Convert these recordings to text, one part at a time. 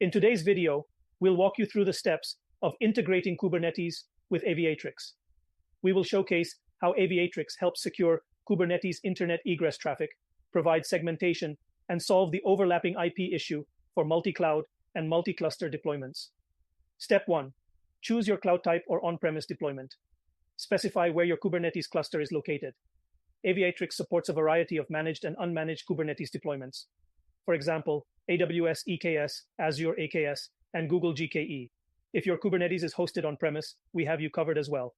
In today's video, we'll walk you through the steps of integrating Kubernetes with Aviatrix. We will showcase how Aviatrix helps secure Kubernetes internet egress traffic, provide segmentation, and solve the overlapping IP issue for multi-cloud and multi-cluster deployments. Step 1. Choose your cloud type or on-premise deployment. Specify where your Kubernetes cluster is located. Aviatrix supports a variety of managed and unmanaged Kubernetes deployments. For example, AWS EKS, Azure AKS, and Google GKE. If your Kubernetes is hosted on-premise, we have you covered as well.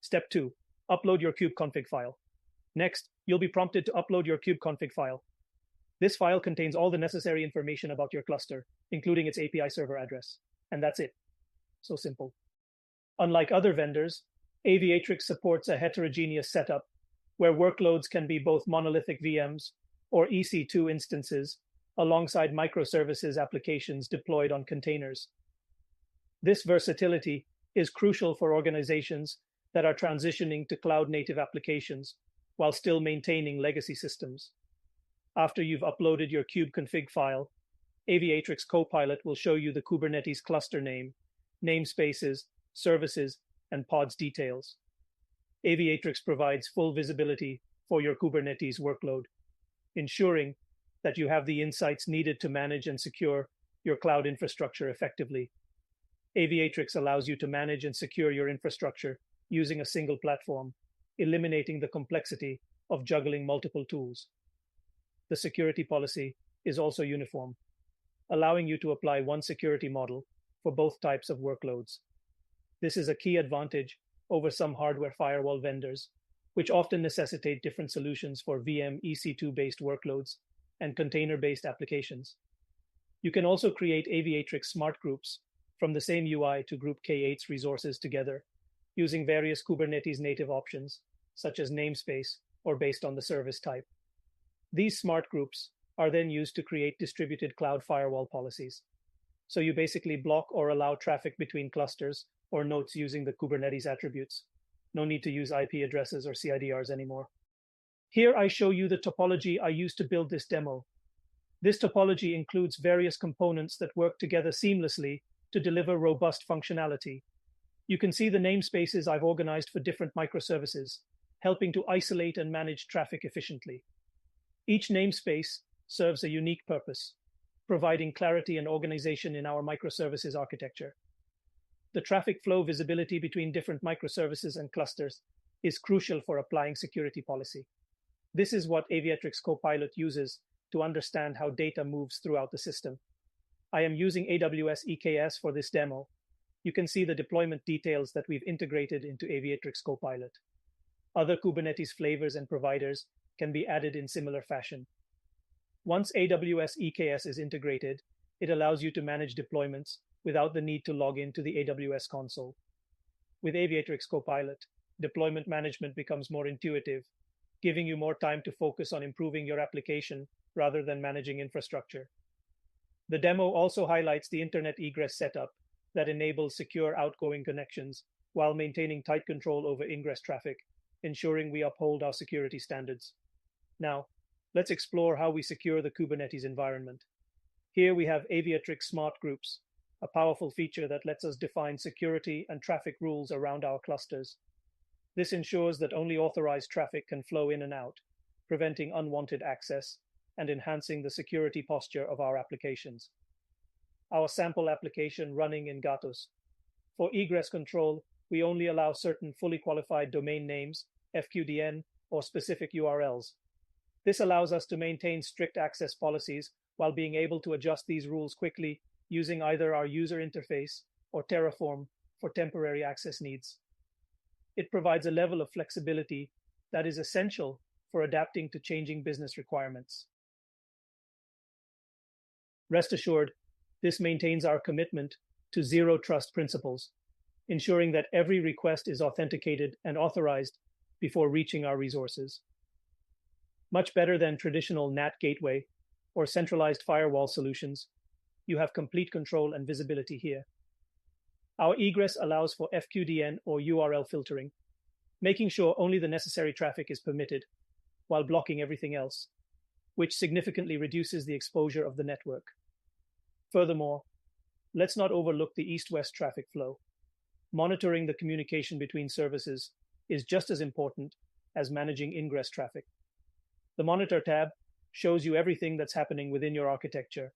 Step 2. Upload your Kubeconfig file. Next, you'll be prompted to upload your Kubeconfig file. This file contains all the necessary information about your cluster, including its API server address. And that's it. So simple. Unlike other vendors, Aviatrix supports a heterogeneous setup where workloads can be both monolithic VMs or EC2 instances alongside microservices applications deployed on containers. This versatility is crucial for organizations that are transitioning to cloud-native applications while still maintaining legacy systems. After you've uploaded your Kubeconfig file, Aviatrix Copilot will show you the Kubernetes cluster name, namespaces, services, and pods details. Aviatrix provides full visibility for your Kubernetes workload, ensuring that you have the insights needed to manage and secure your cloud infrastructure effectively. Aviatrix allows you to manage and secure your infrastructure using a single platform, eliminating the complexity of juggling multiple tools. The security policy is also uniform, allowing you to apply one security model for both types of workloads. This is a key advantage over some hardware firewall vendors, which often necessitate different solutions for VM EC2-based workloads and container-based applications. You can also create Aviatrix smart groups from the same UI to group K8's resources together, using various Kubernetes native options, such as namespace or based on the service type. These smart groups are then used to create distributed cloud firewall policies. So you basically block or allow traffic between clusters or nodes using the Kubernetes attributes. No need to use IP addresses or CIDRs anymore. Here I show you the topology I used to build this demo. This topology includes various components that work together seamlessly to deliver robust functionality. You can see the namespaces I've organized for different microservices, helping to isolate and manage traffic efficiently. Each namespace serves a unique purpose, providing clarity and organization in our microservices architecture. The traffic flow visibility between different microservices and clusters is crucial for applying security policy. This is what Aviatrix Copilot uses to understand how data moves throughout the system. I am using AWS EKS for this demo. You can see the deployment details that we've integrated into Aviatrix Copilot. Other Kubernetes flavors and providers can be added in similar fashion. Once AWS EKS is integrated, it allows you to manage deployments without the need to log into the AWS console. With Aviatrix Copilot, deployment management becomes more intuitive, giving you more time to focus on improving your application rather than managing infrastructure. The demo also highlights the internet egress setup that enables secure outgoing connections while maintaining tight control over ingress traffic, ensuring we uphold our security standards. Now, let's explore how we secure the Kubernetes environment. Here we have Aviatrix Smart Groups, a powerful feature that lets us define security and traffic rules around our clusters. This ensures that only authorized traffic can flow in and out, preventing unwanted access and enhancing the security posture of our applications. Our sample application running in Gatos. For egress control, we only allow certain fully qualified domain names, FQDN, or specific URLs. This allows us to maintain strict access policies while being able to adjust these rules quickly using either our user interface or Terraform for temporary access needs. It provides a level of flexibility that is essential for adapting to changing business requirements. Rest assured, this maintains our commitment to zero trust principles, ensuring that every request is authenticated and authorized before reaching our resources. Much better than traditional NAT gateway or centralized firewall solutions, you have complete control and visibility here. Our egress allows for FQDN or URL filtering, making sure only the necessary traffic is permitted while blocking everything else, which significantly reduces the exposure of the network. Furthermore, let's not overlook the east-west traffic flow. Monitoring the communication between services is just as important as managing ingress traffic. The Monitor tab shows you everything that's happening within your architecture,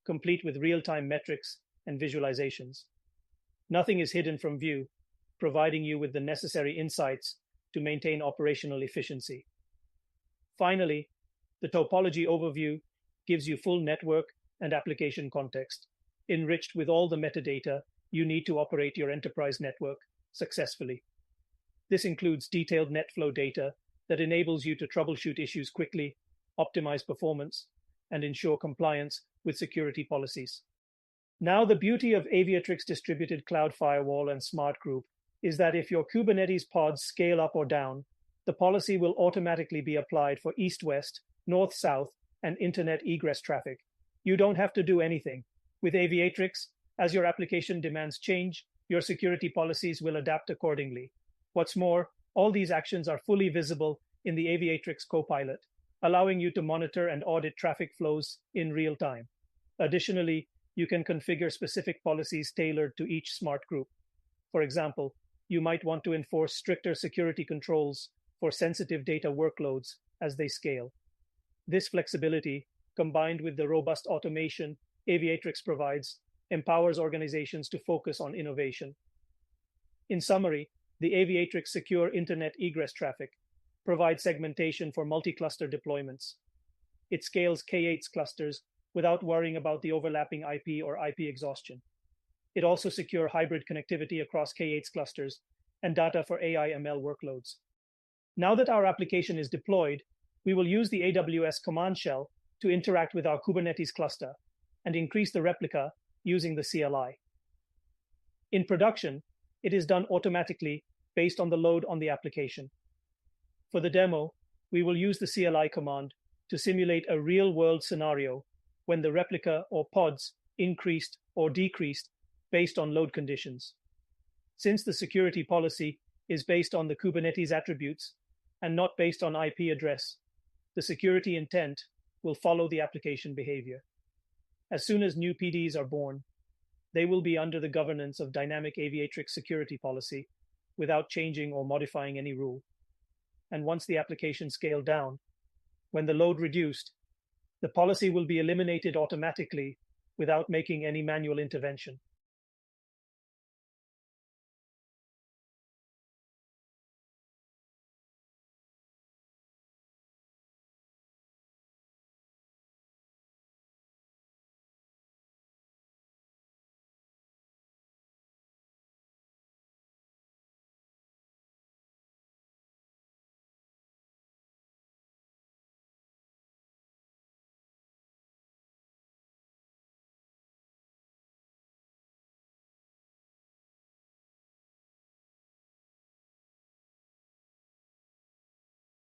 complete with real-time metrics and visualizations. Nothing is hidden from view, providing you with the necessary insights to maintain operational efficiency. Finally, the topology overview gives you full network and application context, enriched with all the metadata you need to operate your enterprise network successfully. This includes detailed NetFlow data that enables you to troubleshoot issues quickly, optimize performance, and ensure compliance with security policies. Now, the beauty of Aviatrix Distributed Cloud Firewall and Smart Group is that if your Kubernetes pods scale up or down, the policy will automatically be applied for east-west, north-south, and internet egress traffic. You don't have to do anything. With Aviatrix, as your application demands change, your security policies will adapt accordingly. What's more, all these actions are fully visible in the Aviatrix Copilot, allowing you to monitor and audit traffic flows in real time. Additionally, you can configure specific policies tailored to each smart group. For example, you might want to enforce stricter security controls for sensitive data workloads as they scale. This flexibility, combined with the robust automation Aviatrix provides, empowers organizations to focus on innovation. In summary, the Aviatrix Secure Internet Egress Traffic provides segmentation for multi-cluster deployments. It scales K8 clusters without worrying about the overlapping IP or IP exhaustion. It also secures hybrid connectivity across K8 clusters and data for AI/ML workloads. Now that our application is deployed, we will use the AWS command shell to interact with our Kubernetes cluster and increase the replica using the CLI. In production, it is done automatically based on the load on the application. For the demo, we will use the CLI command to simulate a real-world scenario when the replica or pods increased or decreased based on load conditions. Since the security policy is based on the Kubernetes attributes and not based on IP address, the security intent will follow the application behavior. As soon as new PDs are born, they will be under the governance of dynamic Aviatrix security policy without changing or modifying any rule. And once the application scaled down, when the load reduced, the policy will be eliminated automatically without making any manual intervention.